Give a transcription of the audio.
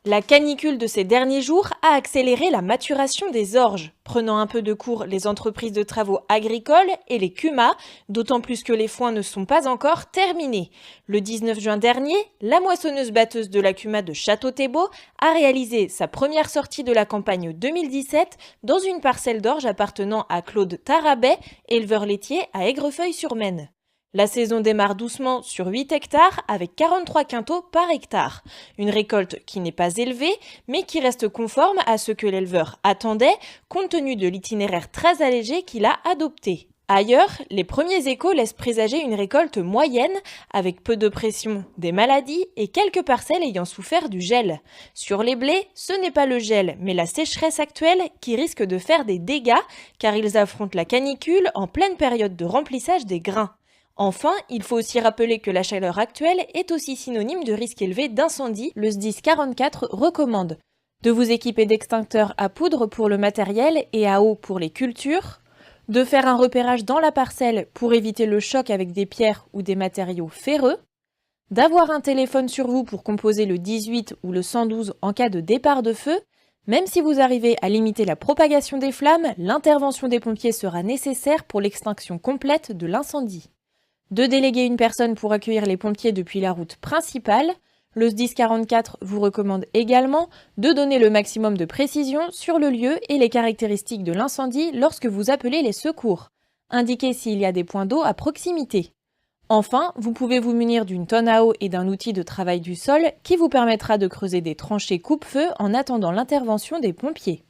La canicule de ces derniers jours a accéléré la maturation des orges, prenant un peu de court les entreprises de travaux agricoles et les CUMA, d'autant plus que les foins ne sont pas encore terminés. Le 19 juin dernier, la moissonneuse-batteuse de la CUMA de Château-Thébault a réalisé sa première sortie de la campagne 2017 dans une parcelle d'orge appartenant à Claude Tarabet, éleveur laitier à Aigrefeuille-sur-Maine. La saison démarre doucement sur 8 hectares avec 43 quintaux par hectare. Une récolte qui n'est pas élevée, mais qui reste conforme à ce que l'éleveur attendait, compte tenu de l'itinéraire très allégé qu'il a adopté. Ailleurs, les premiers échos laissent présager une récolte moyenne, avec peu de pression, des maladies et quelques parcelles ayant souffert du gel. Sur les blés, ce n'est pas le gel, mais la sécheresse actuelle qui risque de faire des dégâts, car ils affrontent la canicule en pleine période de remplissage des grains. Enfin, il faut aussi rappeler que la chaleur actuelle est aussi synonyme de risque élevé d'incendie. Le SDIS 44 recommande de vous équiper d'extincteurs à poudre pour le matériel et à eau pour les cultures, de faire un repérage dans la parcelle pour éviter le choc avec des pierres ou des matériaux ferreux, d'avoir un téléphone sur vous pour composer le 18 ou le 112 en cas de départ de feu. Même si vous arrivez à limiter la propagation des flammes, l'intervention des pompiers sera nécessaire pour l'extinction complète de l'incendie. De déléguer une personne pour accueillir les pompiers depuis la route principale. Le SDIS 44 vous recommande également de donner le maximum de précision sur le lieu et les caractéristiques de l'incendie lorsque vous appelez les secours. Indiquez s'il y a des points d'eau à proximité. Enfin, vous pouvez vous munir d'une tonne à eau et d'un outil de travail du sol qui vous permettra de creuser des tranchées coupe-feu en attendant l'intervention des pompiers.